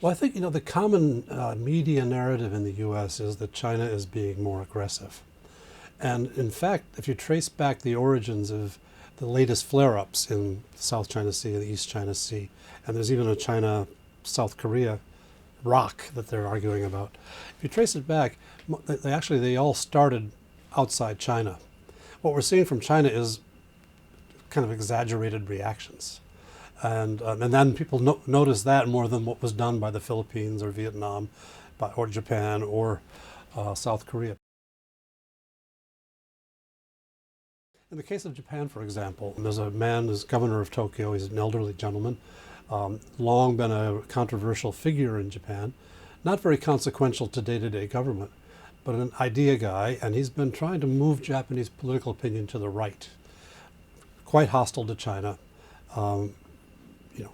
Well, I think, the common media narrative in the U.S. is that China is being more aggressive. And in fact, if you trace back the origins of the latest flare-ups in the South China Sea and the East China Sea, and there's even a China-South Korea rock that they're arguing about. If you trace it back, they all started outside China. What we're seeing from China is kind of exaggerated reactions. And then people notice that more than what was done by the Philippines or Vietnam or Japan or South Korea. In the case of Japan, for example, there's a man who's governor of Tokyo. He's an elderly gentleman, long been a controversial figure in Japan, not very consequential to day-to-day government, but an idea guy, and he's been trying to move Japanese political opinion to the right. Quite hostile to China.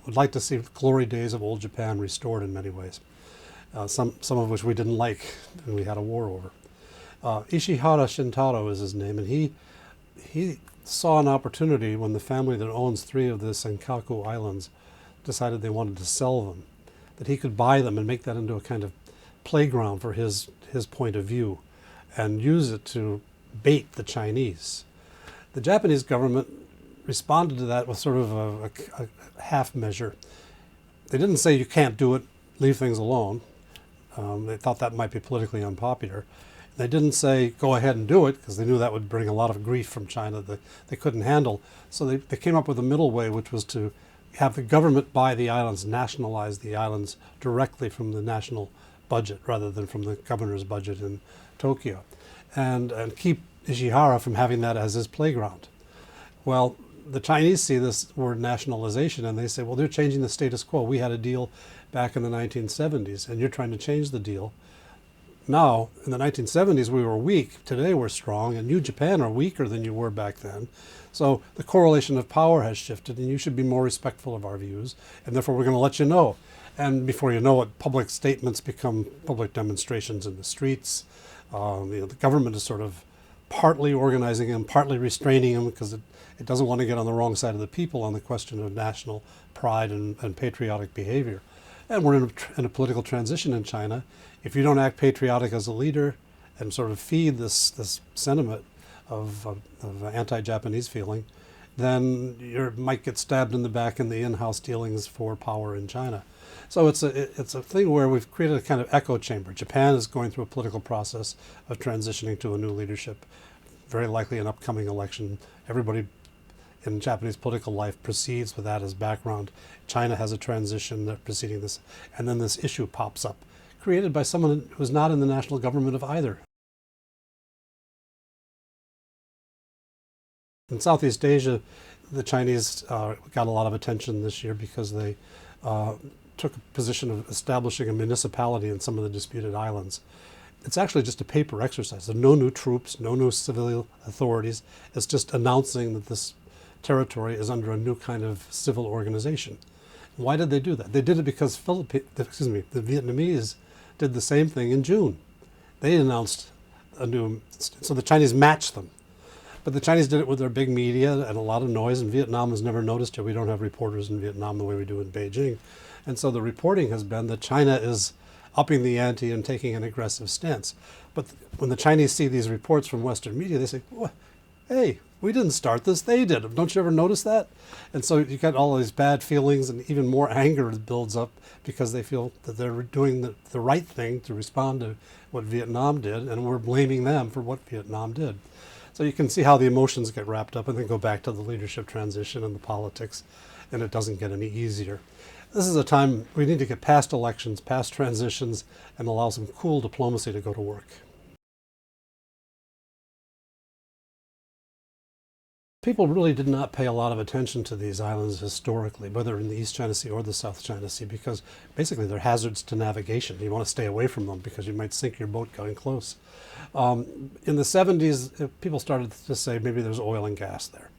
Would like to see the glory days of old Japan restored in many ways, some of which we didn't like and we had a war over. Ishihara Shintaro is his name, and he saw an opportunity when the family that owns 3 of the Senkaku Islands decided they wanted to sell them, that he could buy them and make that into a kind of playground for his point of view and use it to bait the Chinese. The Japanese government responded to that with sort of a half measure. They didn't say you can't do it, leave things alone. They thought that might be politically unpopular. They didn't say go ahead and do it, because they knew that would bring a lot of grief from China that they couldn't handle. So they came up with a middle way, which was to have the government buy the islands, nationalize the islands directly from the national budget rather than from the governor's budget in Tokyo, and keep Ishihara from having that as his playground. Well, the Chinese see this word nationalization and they say, well, they're changing the status quo. We had a deal back in the 1970s and you're trying to change the deal. Now, in the 1970s, we were weak. Today, we're strong, and you, Japan, are weaker than you were back then. So the correlation of power has shifted, and you should be more respectful of our views, and therefore we're going to let you know. And before you know it, public statements become public demonstrations in the streets. The government is sort of partly organizing them, partly restraining them, because it doesn't want to get on the wrong side of the people on the question of national pride and patriotic behavior. And we're in a political transition in China. If you don't act patriotic as a leader and sort of feed this sentiment of anti-Japanese feeling, then you might get stabbed in the back in the in-house dealings for power in China. So it's a thing where we've created a kind of echo chamber. Japan is going through a political process of transitioning to a new leadership, very likely an upcoming election. Everybody in Japanese political life proceeds with that as background. China has a transition preceding this, and then this issue pops up, created by someone who's not in the national government of either. In Southeast Asia, the Chinese got a lot of attention this year because they took a position of establishing a municipality in some of the disputed islands. It's actually just a paper exercise. There are no new troops, no new civil authorities. It's just announcing that this territory is under a new kind of civil organization. Why did they do that? They did it because the Vietnamese did the same thing in June. They announced so the Chinese matched them. But the Chinese did it with their big media and a lot of noise, and Vietnam was never noticed it. We don't have reporters in Vietnam the way we do in Beijing. And so the reporting has been that China is upping the ante and taking an aggressive stance. But when the Chinese see these reports from Western media, they say, well, hey, we didn't start this, they did. Don't you ever notice that? And so you get all these bad feelings and even more anger builds up because they feel that they're doing the right thing to respond to what Vietnam did, and we're blaming them for what Vietnam did. So you can see how the emotions get wrapped up and then go back to the leadership transition and the politics, and it doesn't get any easier. This is a time we need to get past elections, past transitions, and allow some cool diplomacy to go to work. People really did not pay a lot of attention to these islands historically, whether in the East China Sea or the South China Sea, because basically they're hazards to navigation. You want to stay away from them because you might sink your boat going close. In the 70s, people started to say maybe there's oil and gas there.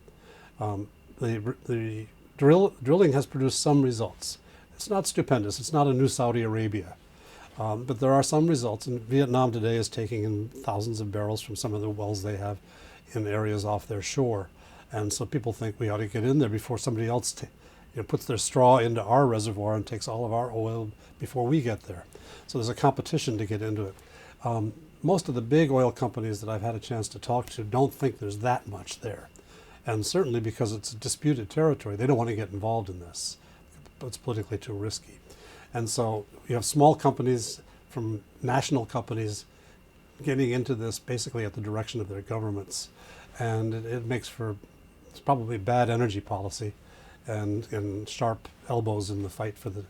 The drilling has produced some results. It's not stupendous. It's not a new Saudi Arabia. But there are some results, and Vietnam today is taking in thousands of barrels from some of the wells they have in areas off their shore. And so people think we ought to get in there before somebody else puts their straw into our reservoir and takes all of our oil before we get there. So there's a competition to get into it. Most of the big oil companies that I've had a chance to talk to don't think there's that much there. And certainly because it's a disputed territory, they don't want to get involved in this. It's politically too risky. And so you have small companies from national companies getting into this basically at the direction of their governments. And it makes for, it's probably bad energy policy and sharp elbows in the fight for the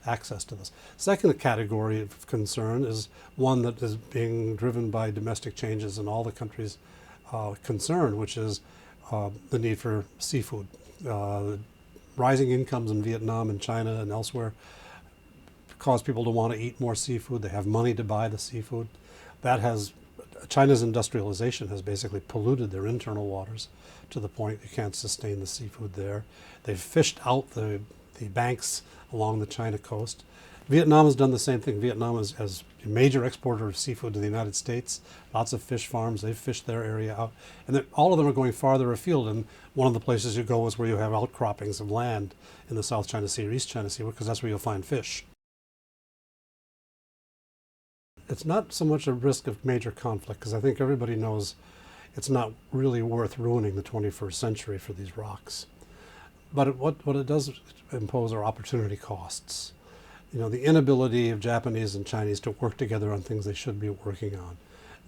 access to this. Second category of concern is one that is being driven by domestic changes in all the countries concerned, which is the need for seafood. Rising incomes in Vietnam and China and elsewhere cause people to want to eat more seafood. They have money to buy the seafood. That has, China's industrialization has basically polluted their internal waters to the point you can't sustain the seafood there. They've fished out the banks along the China coast. Vietnam has done the same thing. Vietnam is a major exporter of seafood to the United States. Lots of fish farms. They've fished their area out. And all of them are going farther afield. And one of the places you go is where you have outcroppings of land in the South China Sea or East China Sea, because that's where you'll find fish. It's not so much a risk of major conflict, because I think everybody knows it's not really worth ruining the 21st century for these rocks. But what it does impose are opportunity costs. The inability of Japanese and Chinese to work together on things they should be working on.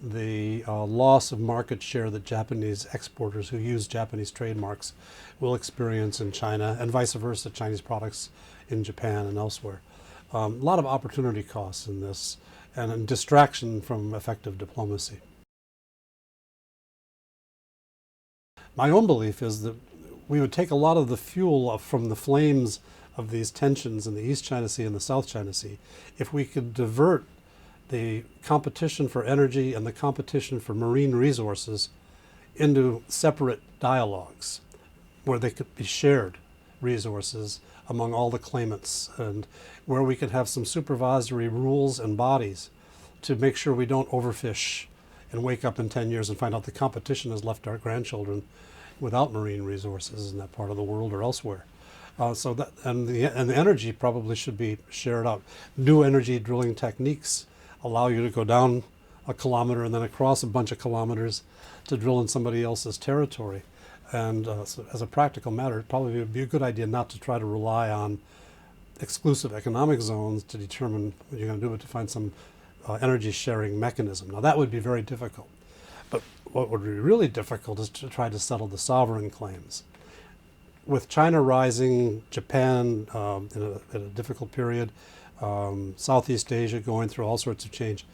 The loss of market share that Japanese exporters who use Japanese trademarks will experience in China, and vice versa, Chinese products in Japan and elsewhere. A lot of opportunity costs in this, and a distraction from effective diplomacy. My own belief is that we would take a lot of the fuel from the flames of these tensions in the East China Sea and the South China Sea if we could divert the competition for energy and the competition for marine resources into separate dialogues where they could be shared resources among all the claimants, and where we could have some supervisory rules and bodies to make sure we don't overfish and wake up in 10 years and find out the competition has left our grandchildren without marine resources in that part of the world or elsewhere. And the energy probably should be shared out. New energy drilling techniques allow you to go down a kilometer and then across a bunch of kilometers to drill in somebody else's territory. And so as a practical matter, it probably would be a good idea not to try to rely on exclusive economic zones to determine what you're going to do, but to find some energy sharing mechanism. Now that would be very difficult. But what would be really difficult is to try to settle the sovereign claims. With China rising, Japan in a difficult period, Southeast Asia going through all sorts of change,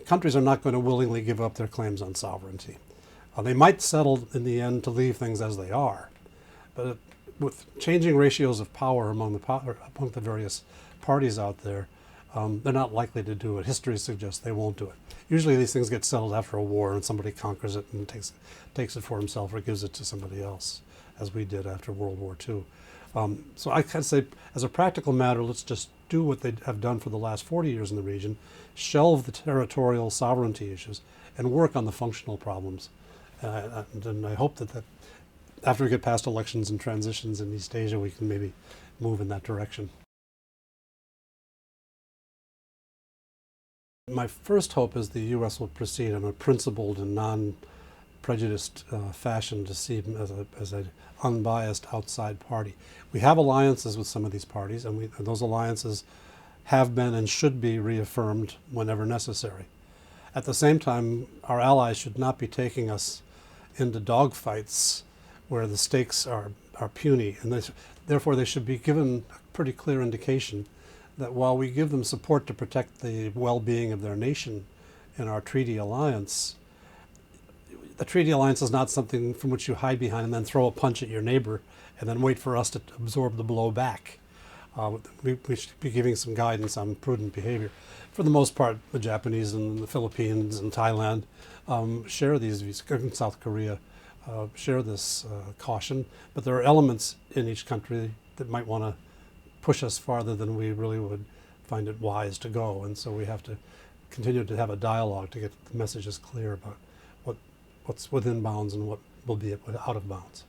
countries are not going to willingly give up their claims on sovereignty. They might settle in the end to leave things as they are, but with changing ratios of power among the various parties out there, they're not likely to do it. History suggests they won't do it. Usually these things get settled after a war and somebody conquers it and takes it for himself or gives it to somebody else, as we did after World War II. So I can say, as a practical matter, let's just do what they have done for the last 40 years in the region, shelve the territorial sovereignty issues, and work on the functional problems. And I hope that after we get past elections and transitions in East Asia, we can maybe move in that direction. My first hope is the U.S. will proceed in a principled and non-prejudiced fashion to see them as an unbiased outside party. We have alliances with some of these parties, and those alliances have been and should be reaffirmed whenever necessary. At the same time, our allies should not be taking us into dogfights where the stakes are puny, and therefore they should be given a pretty clear indication that while we give them support to protect the well-being of their nation in our treaty alliance, the treaty alliance is not something from which you hide behind and then throw a punch at your neighbor and then wait for us to absorb the blow back. We should be giving some guidance on prudent behavior. For the most part, the Japanese and the Philippines and Thailand share these views. South Korea share this caution, but there are elements in each country that might want to push us farther than we really would find it wise to go, and so we have to continue to have a dialogue to get the messages clear about what's within bounds and what will be out of bounds.